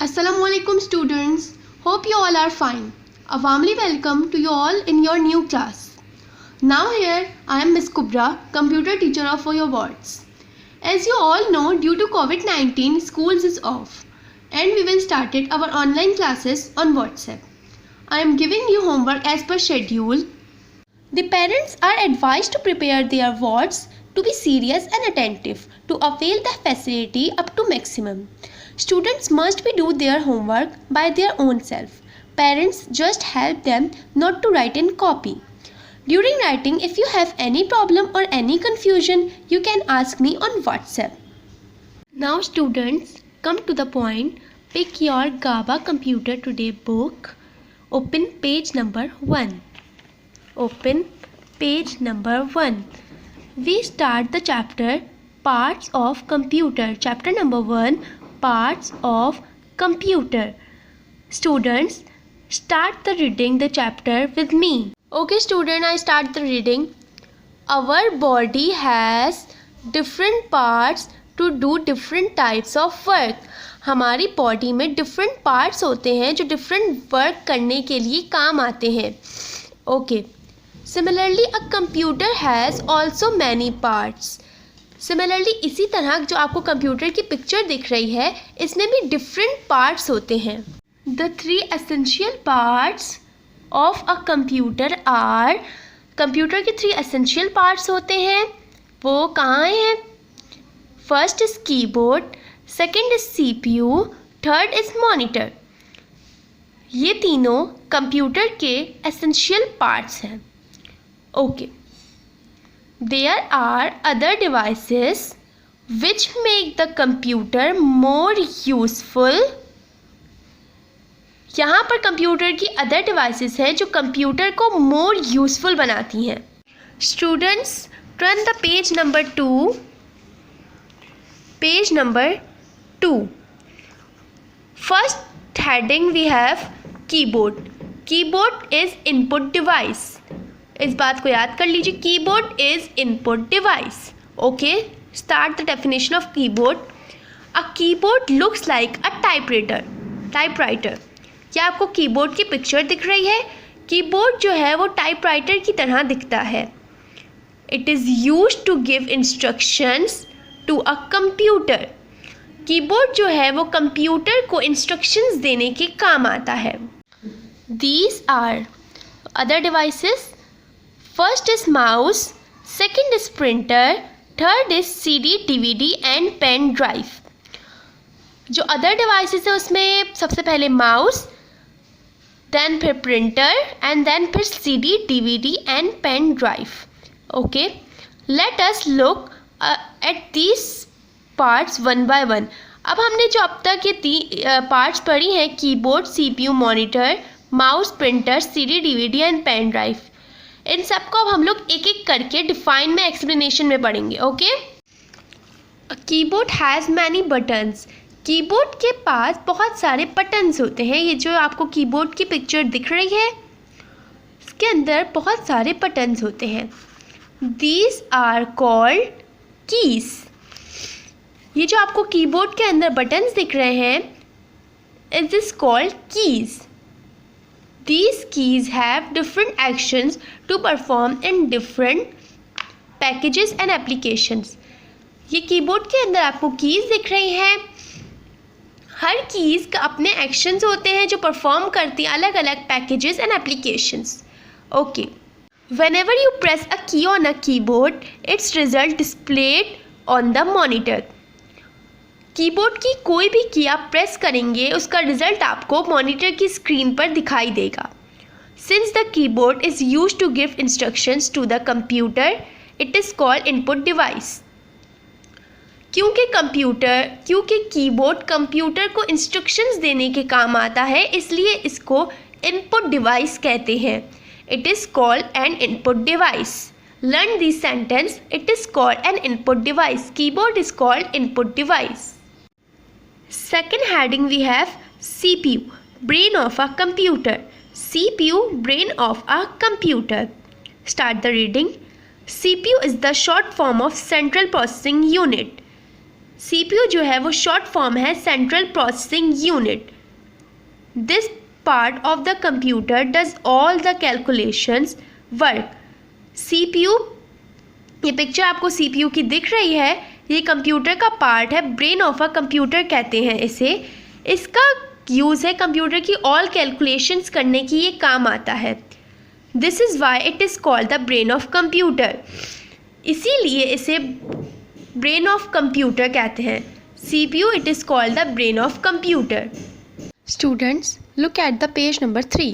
Assalamualaikum students. Hope you all are fine. A warmly welcome to you all in your new class. Now here I am Miss Kubra, computer teacher of your wards. As you all know, due to COVID-19, schools is off and we will start our online classes on WhatsApp. I am giving you homework as per schedule. The parents are advised to prepare their wards to be serious and attentive to avail the facility up to maximum. Students must be do their homework by their own self. Parents just help them not to write in copy. During writing, if you have any problem or any confusion, you can ask me on WhatsApp. Now students, come to the point. Pick your GABA Computer Today book. Open page number 1. Open page number 1. We start the chapter Parts of Computer. Chapter number 1, Parts of Computer. Students, start the reading the chapter with me. Okay student, I start the reading. Our body has different parts to do different types of work. हमारी body में different parts होते हैं जो different work करने के लिए काम आते हैं. Okay. Similarly a computer has also many parts. Similarly इसी तरह जो आपको कंप्यूटर की पिक्चर दिख रही है, इसमें भी डिफरेंट पार्ट्स होते हैं. The 3 essential parts of a computer are. Computer के 3 एसेंशियल पार्ट्स होते हैं. वो कहाँ हैं? First is keyboard, second is CPU, third is monitor. ये तीनों कंप्यूटर के एसेंशियल पार्ट्स हैं. Okay. There are other devices which make the computer more useful. यहाँ पर कंप्यूटर की अदर डिवाइसेस हैं जो कंप्यूटर को मोर यूजफुल बनाती हैं. Students, turn the page number 2. Page number 2. First heading we have keyboard. Keyboard is input device. इस बात को याद कर लीजिए. Keyboard is input device. Okay. Start the definition of keyboard. A keyboard looks like a typewriter. क्या आपको keyboard की picture दिख रही है? कीबोर्ड जो है वो टाइपराइटर की तरह दिखता है. It is used to give instructions to a computer. Keyboard जो है वो कंप्यूटर को इंस्ट्रक्शंस देने के काम आता है. These are other devices. First is mouse, second is printer, third is CD, DVD and pen drive. जो अदर डिवाइसेस है उसमें सबसे पहले माउस, देन फिर प्रिंटर एंड देन फिर CD, DVD and pen drive. Okay. Let us look at these parts one by one. अब हमने जो अब तक ये पार्ट्स पढ़ी हैं, keyboard, CPU, monitor, mouse, printer, CD, DVD and pen drive, इन सबको अब हम लोग एक एक करके डिफाइन में एक्सप्लेनेशन में पढ़ेंगे. Okay. Keyboard has many buttons. Keyboard के पास बहुत सारे बटन्स होते हैं. ये जो आपको कीबोर्ड की पिक्चर दिख रही है, इसके अंदर बहुत सारे बटन्स होते हैं. These are called keys. ये जो आपको कीबोर्ड के अंदर बटन्स दिख रहे हैं, is this called keys. These keys have different actions to perform in different packages and applications. ये कीबोर्ड के अंदर आपको कीज़ दिख रही हैं. हर कीज़ का अपने एक्शंस होते हैं जो परफॉर्म करती हैं अलग अलग packages and applications. Okay. Whenever you press a key on a keyboard, its result displayed on the monitor. Keyboard की कोई भी की आप प्रेस करेंगे, उसका रिजल्ट आपको मॉनिटर की स्क्रीन पर दिखाई देगा. Since the keyboard is used to give instructions to the computer, it is called input device. क्योंकि कीबोर्ड कंप्यूटर को इंस्ट्रक्शंस देने के काम आता है, इसलिए इसको इनपुट डिवाइस कहते हैं. It is called N input device. Learn this sentence. It is called N input device. Keyboard is called input device. Second heading we have CPU, brain of a computer. CPU, brain of a computer. Start the reading. CPU is the short form of Central Processing Unit. CPU जो है वो short form है central processing unit. This part of the computer does all the calculations work. CPU, ये picture आपको CPU की दिख रही है, ये कंप्यूटर का पार्ट है, ब्रेन ऑफ अ कंप्यूटर कहते हैं इसे। इसका यूज़ है कंप्यूटर की ऑल कैलकुलेशंस करने की, ये काम आता है। This is why it is called the brain of computer, इसीलिए इसे ब्रेन ऑफ कंप्यूटर कहते हैं। CPU, it is called the brain of computer. Students, look at the page number 3.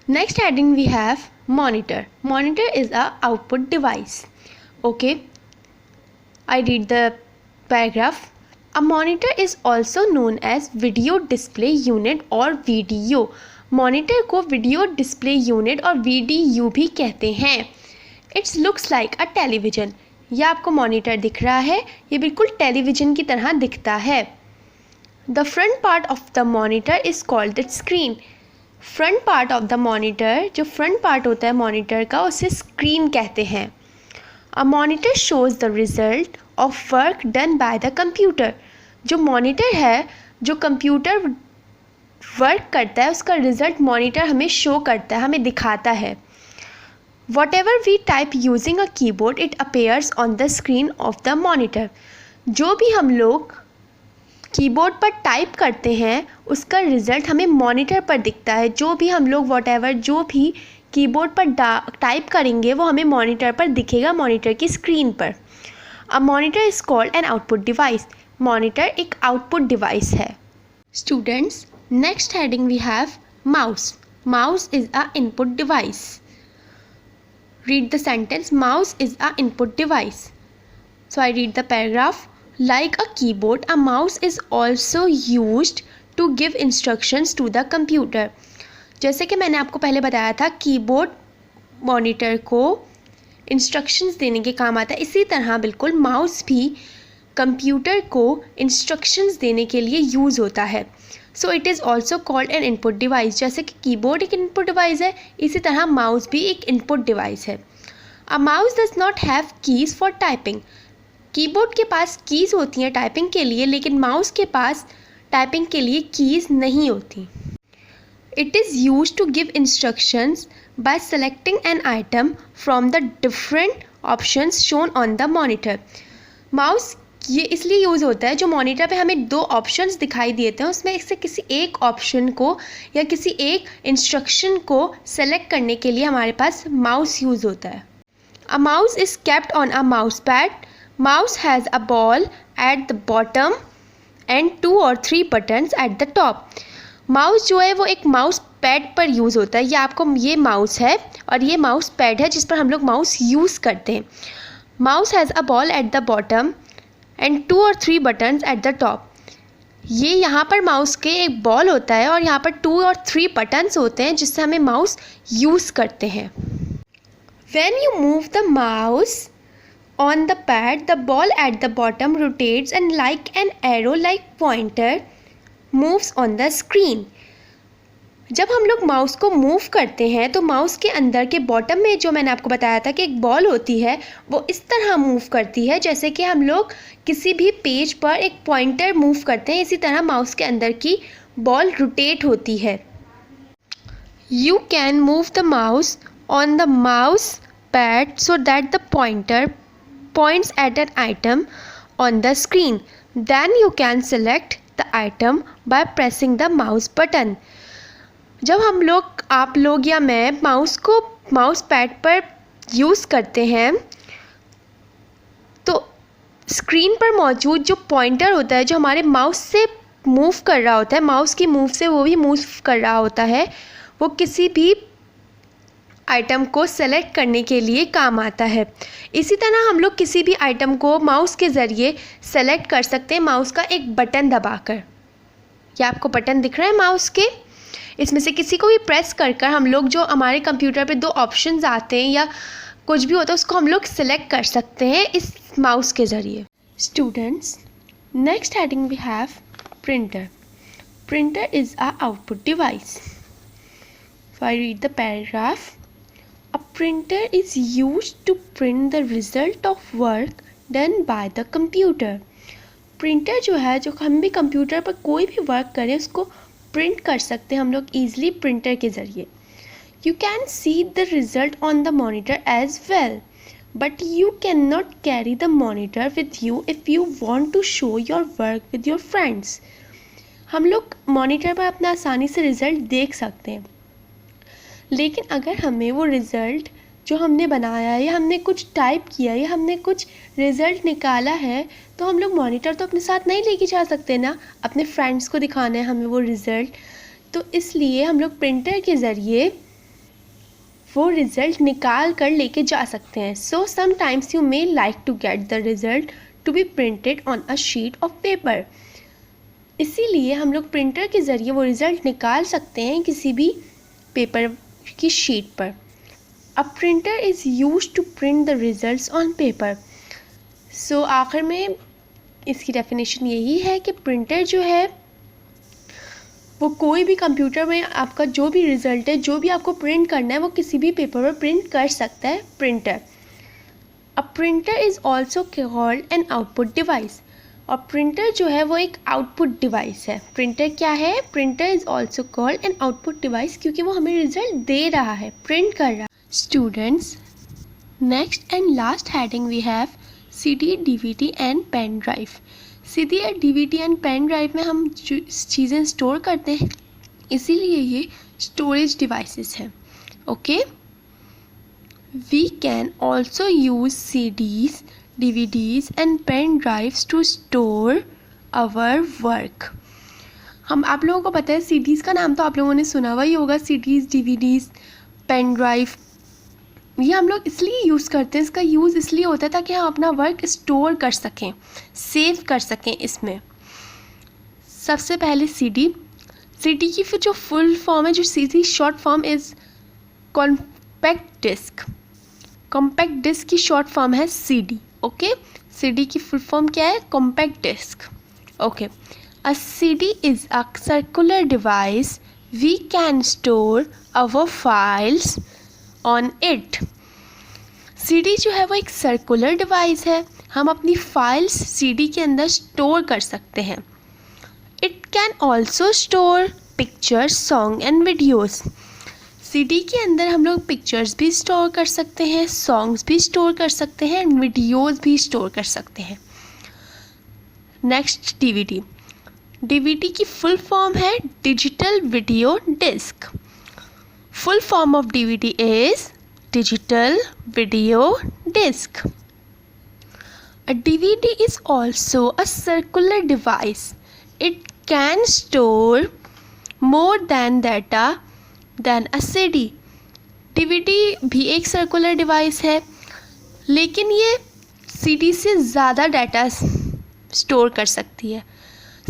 Next heading we have monitor. Monitor is a output device. Okay, I read the paragraph. A monitor is also known as video display unit or VDU. Monitor को video display unit और VDU भी कहते हैं। It looks like a television. यह आपको monitor दिख रहा है, ये बिल्कुल टेलीविज़न की तरह दिखता है। The front part of the monitor is called its screen. Front part of the monitor, जो front part होता है monitor का, उसे screen कहते हैं। A monitor shows the result of work done by the computer. जो monitor है, जो computer work करता है, उसका result monitor हमें show करता है, हमें दिखाता है। Whatever we type using a keyboard, it appears on the screen of the monitor. जो भी हम लोग कीबोर्ड पर टाइप करते हैं उसका रिज़ल्ट हमें मॉनिटर पर दिखता है। जो भी हम लोग जो भी कीबोर्ड पर टाइप करेंगे वो हमें मॉनिटर पर दिखेगा, मॉनिटर की स्क्रीन पर। A monitor is called an output device. Monitor एक आउटपुट डिवाइस है। Students, next heading we have mouse. Mouse is a input device. Read the sentence, mouse is a input device. So I read the paragraph. Like a keyboard, a mouse is also used to give instructions to the computer. जैसे कि मैंने आपको पहले बताया था, keyboard monitor को instructions देने के काम आता है, इसी तरह बिल्कुल माउस भी कंप्यूटर को इंस्ट्रक्शंस देने के लिए यूज़ होता है। So it is also called an input device. जैसे कि कीबोर्ड एक इनपुट डिवाइस है, इसी तरह माउस भी एक इनपुट डिवाइस है। A mouse does not have keys for typing. Keyboard के पास कीज़ होती हैं टाइपिंग के लिए, लेकिन माउस के पास टाइपिंग के लिए कीज़ नहीं होती। It is use to give instructions by selecting an item from the different options shown on the monitor. Mouse ये इसलिए यूज़ होता है, जो मॉनिटर पे हमें दो ऑप्शंस दिखाई देते हैं, उसमें से किसी एक ऑप्शन को या किसी एक इंस्ट्रक्शन को सेलेक्ट करने के लिए हमारे पास माउस यूज़ होता है। A mouse is kept on a mouse pad. Mouse has a ball at the bottom and 2 or 3 buttons at the top. Mouse जो है वो एक माउस पैड पर यूज़ होता है। ये माउस है और ये माउस पैड है जिस पर हम लोग माउस यूज़ करते हैं। Mouse has a ball at the bottom and 2 or 3 buttons at the top. ये यहाँ पर माउस के एक बॉल होता है और यहाँ पर 2 और 3 बटन्स होते हैं जिससे हमें माउस यूज़ करते हैं। When you move the mouse on the pad, the ball at the bottom rotates and like an arrow-like pointer moves on the screen. जब हम लोग माउस को मूव करते हैं तो माउस के अंदर के बॉटम में, जो मैंने आपको बताया था कि एक बॉल होती है, वो इस तरह मूव करती है जैसे कि हम लोग किसी भी पेज पर एक पॉइंटर मूव करते हैं। इसी तरह माउस के अंदर की बॉल रोटेट होती है। You can move the mouse on the mouse pad so that the pointer points at an item on the screen. Then you can select the item by pressing the mouse button. जब आप लोग या मैं mouse को mouse pad पर use करते हैं तो स्क्रीन पर मौजूद जो पॉइंटर होता है, जो हमारे माउस से मूव कर रहा होता है, माउस की मूव से वो भी मूव कर रहा होता है, वो किसी भी आइटम को सेलेक्ट करने के लिए काम आता है। इसी तरह हम लोग किसी भी आइटम को माउस के ज़रिए सेलेक्ट कर सकते हैं, माउस का एक बटन दबाकर। क्या आपको बटन दिख रहा है माउस के? इसमें से किसी को भी प्रेस कर हम लोग, जो हमारे कंप्यूटर पे दो ऑप्शंस आते हैं या कुछ भी होता है, उसको हम लोग सेलेक्ट कर सकते हैं इस माउस के ज़रिए। Students, next heading we have printer. Printer is a output device. So I read the paragraph. A printer is used to print the result of work done by the computer. Printer जो है, जो हम भी computer पर कोई भी work करें उसको प्रिंट कर सकते हैं हम लोग ईजिली प्रिंटर के ज़रिए. You can see the result on the monitor as well, but you can not carry the monitor with you if you want to show your work with your friends. हम लोग monitor पर अपना आसानी से result देख सकते हैं, लेकिन अगर हमें वो रिज़ल्ट जो हमने बनाया है या हमने कुछ टाइप किया या हमने कुछ रिज़ल्ट निकाला है, तो हम लोग मॉनिटर तो अपने साथ नहीं लेके जा सकते ना, अपने फ्रेंड्स को दिखाना है हमें वो रिज़ल्ट. तो इसलिए हम लोग प्रिंटर के ज़रिए वो रिज़ल्ट निकाल कर लेके जा सकते हैं. So sometimes you may like to get the result to be printed on a sheet of paper. इसीलिए हम लोग प्रिंटर के ज़रिए वो रिज़ल्ट निकाल सकते हैं किसी भी पेपर की शीट पर. A printer is use to print the results on paper. So आखिर में इसकी डेफिनेशन यही है कि प्रिंटर जो है वो कोई भी कंप्यूटर में आपका जो भी रिज़ल्ट है, जो भी आपको प्रिंट करना है, वो किसी भी पेपर पर प्रिंट कर सकता है printer. A printer is also called an output device. और प्रिंटर जो है वो एक आउटपुट डिवाइस है. प्रिंटर क्या है? Printer is also called an output device, क्योंकि वो हमें रिज़ल्ट दे रहा है, प्रिंट कर रहा है. Students, next and last heading we have CD, DVD and pen drive. CD या DVD एंड पेन ड्राइव में हम चीज़ें स्टोर करते हैं, इसीलिए ये स्टोरेज डिवाइसेस हैं. Okay, we can also use CDs, DVDs and pen drives to store our work. आप लोगों को पता है CDs का नाम तो आप लोगों ने सुना हुआ ही होगा. CDs, DVDs, पेन ड्राइव, ये हम लोग इसलिए यूज़ करते हैं, इसका यूज़ इसलिए होता है ताकि हम अपना वर्क स्टोर कर सकें, सेव कर सकें इसमें. सबसे पहले CD की फिर जो फुल फॉर्म है, जो सीधी short form is compact disc. Compact disc की शॉर्ट फॉर्म है CD. ओके, CD की फुल फॉर्म क्या है? Compact disc. Okay, a CD is a circular device. We can store our files on it. CD जो है वो एक circular device है, हम अपनी फाइल्स CD के अंदर स्टोर कर सकते हैं. It can also store pictures, song and videos. CD के अंदर हम लोग पिक्चर्स भी स्टोर कर सकते हैं, सॉन्ग्स भी स्टोर कर सकते हैं एंड वीडियोज़ भी स्टोर कर सकते हैं. नेक्स्ट DVD की फुल फॉर्म है digital video disc. Full form of DVD is digital video disc. A DVD is also a circular device. It can store more than data than a CD. DVD भी एक circular device है, लेकिन ये CD से ज़्यादा data store कर सकती है.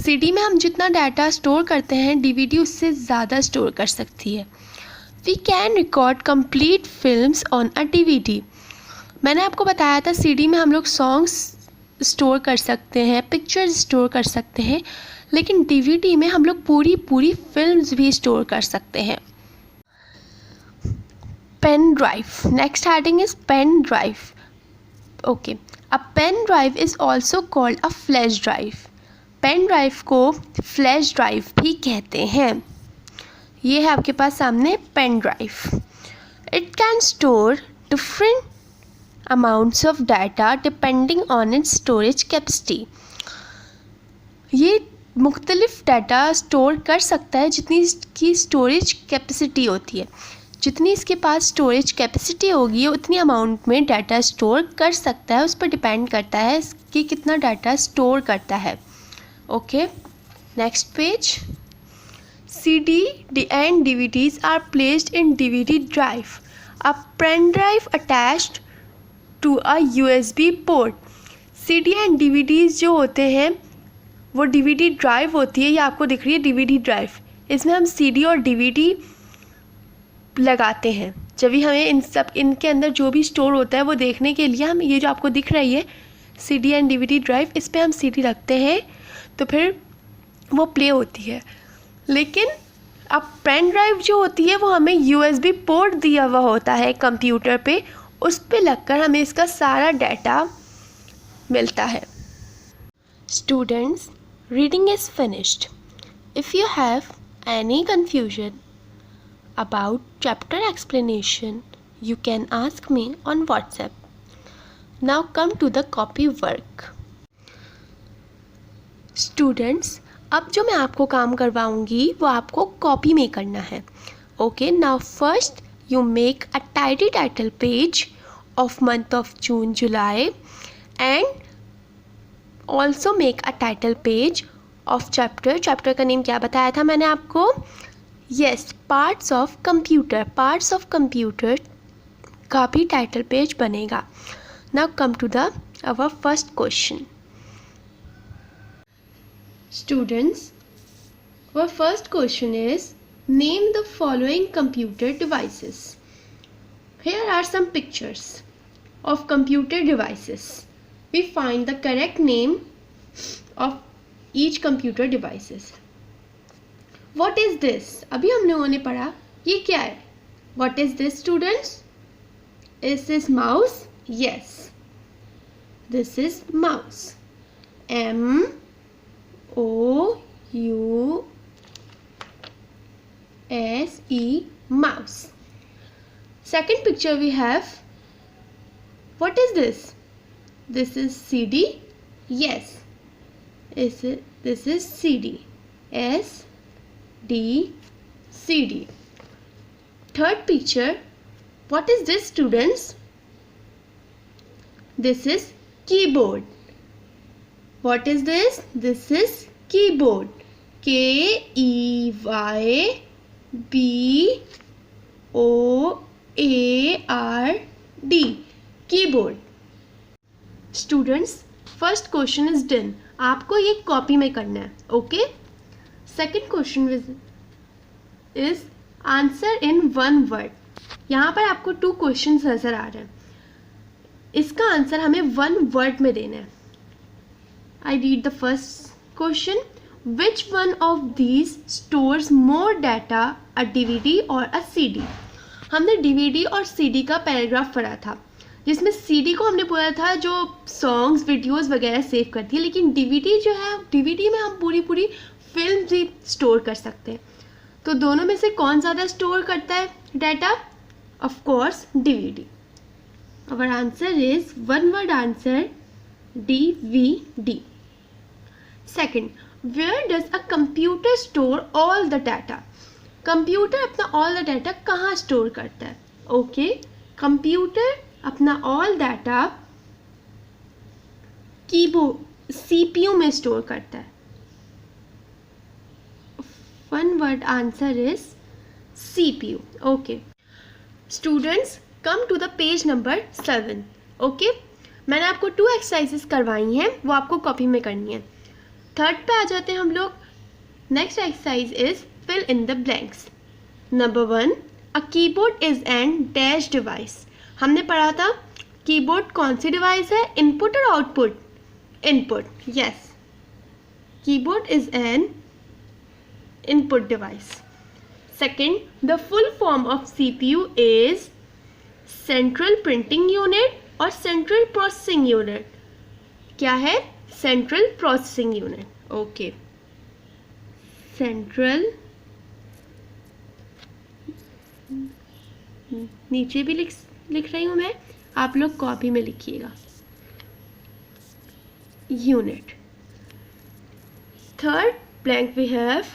CD में हम जितना डाटा स्टोर करते हैं, DVD उससे ज़्यादा स्टोर कर सकती है. We can record complete films on a DVD. मैंने आपको बताया था CD में हम लोग सॉन्ग्स स्टोर कर सकते हैं, पिक्चर्स स्टोर कर सकते हैं, लेकिन DVD में हम लोग पूरी फिल्म्स भी स्टोर कर सकते हैं. Pen drive. Next heading is pen drive. Okay, a pen drive is also called a flash drive. Pen drive को फ्लैश ड्राइव भी कहते हैं. ये है आपके पास सामने pen drive. It can store different amounts of data depending on its storage capacity. ये मुख्तलिफ डाटा स्टोर कर सकता है जितनी इसकी स्टोरेज कैपेसिटी होती है. जितनी इसके पास स्टोरेज कैपेसिटी होगी उतनी अमाउंट में डाटा स्टोर कर सकता है. उस पर डिपेंड करता है कि कितना डाटा स्टोर करता है. Okay, next page. CD and DVDs are placed in DVD drive. A pen drive attached to a USB port. CD and DVDs जो होते हैं वो DVD ड्राइव होती है. ये आपको दिख रही है DVD ड्राइव. इसमें हम CD और DVD लगाते हैं. जब भी हमें इनके अंदर जो भी स्टोर होता है वो देखने के लिए हम ये जो आपको दिख रही है CD एंड DVD ड्राइव, इस पर हम CD रखते हैं तो फिर वो प्ले होती है. लेकिन अब पेन ड्राइव जो होती है वो हमें USB पोर्ट दिया हुआ होता है कंप्यूटर पे, उस पे लगकर हमें इसका सारा डाटा मिलता है. Students, reading is finished. If you have any confusion about chapter explanation, you can ask me on WhatsApp. Now come to the copy work. Students, अब जो मैं आपको काम करवाऊंगी वो आपको कॉपी में करना है. Okay, now first you make a tidy title page of month of June, July, and also make a title page of chapter. Chapter का नेम क्या बताया था मैंने आपको? Yes, parts of computer. Parts of computer का भी title page बनेगा. Now come to our first question. Students, our first question is, name the following computer devices. Here are some pictures of computer devices. We find the correct name of each computer devices. What is this? अभी हम लोगों ने पढ़ा, ये क्या है? What is this, students? Is this mouse? Yes. This is mouse. M-O-U-S-E, mouse. Second picture we have. What is this? This is CD. Yes. This is CD. CD. Third picture. What is this, students? This is keyboard. What is this? This is keyboard. K-E-Y-B-O-A-R-D. Keyboard. Students, first question is done. आपको ये copy में करना है. Okay. Second question is answer in one word. यहाँ पर आपको 2 question नजर आ रहे हैं. इसका आंसर हमें 1 वर्ड में देना है. आई read the first question. Which one of these stores more data, a DVD और अ CD? हमने DVD और CD का पैराग्राफ पढ़ा था, जिसमें CD को हमने बोला था जो सॉन्ग्स, वीडियोस वगैरह सेव करती है, लेकिन DVD जो है, DVD में हम पूरी फिल्म भी स्टोर कर सकते हैं. तो दोनों में से कौन ज़्यादा स्टोर करता है data? Of course DVD. Our answer is 1 word answer, DVD. Second, where does a computer store all the data? Computer अपना ऑल द डाटा कहाँ स्टोर करता है? ओके, कंप्यूटर अपना ऑल डाटा कीबोर्ड, CPU में store करता है. 1 word answer is CPU. Okay. Students, come to the page number 7. Okay. मैंने आपको 2 एक्सरसाइजेस करवाई हैं, वो आपको कॉपी में करनी है. थर्ड पे आ जाते हैं हम लोग. Next exercise is fill in the blanks. Number 1, a keyboard is an dash device. हमने पढ़ा था कीबोर्ड कौन सी डिवाइस है? इनपुट और output? Input. Yes. Keyboard is an input device. Second, the full form of CPU is central printing unit और central processing unit. क्या है? central processing unit. Okay. central, नीचे भी लिख रही हूँ मैं, आप लोग कॉपी में लिखिएगा. unit. Third blank we have,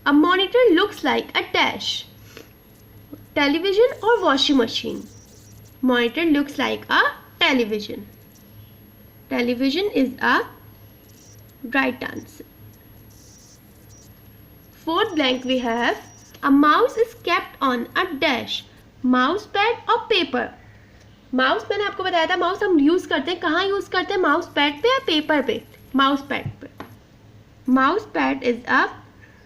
a monitor looks like a dash. Television or washing machine? Monitor looks like a television. Television is a right answer. Fourth blank we have, a mouse is kept on a dash. Mouse pad or paper? Mouse मैंने आपको बताया था, mouse हम use करते हैं, कहाँ use करते हैं? माउस पैड पे या पेपर पे? माउस पैड पे. Mouse pad is a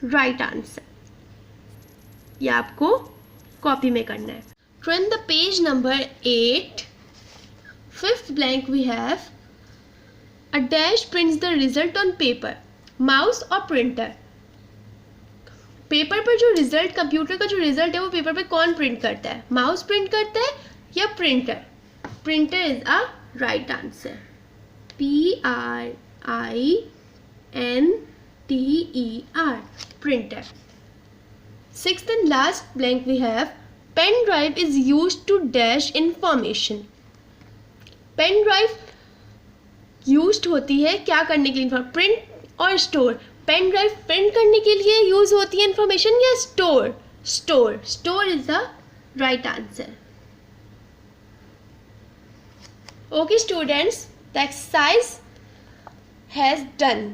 right answer. ये आपको कॉपी में करना है. Turn the page number 8. Fifth blank we have, a dash prints the result on paper. Mouse और printer? पेपर पर जो रिजल्ट, कंप्यूटर का जो रिजल्ट है वो पेपर पे कौन प्रिंट करता है? माउस प्रिंट करता है या printer? Printer is a right answer. PRINTER, printer. Sixth and last blank we have pen drive is used to dash information. Pen drive used होती है क्या करने के लिए? प्रिंट और स्टोर. पेन ड्राइव प्रिंट करने के लिए यूज होती है इंफॉर्मेशन या store? Store is the right answer. Okay students, the exercise has done.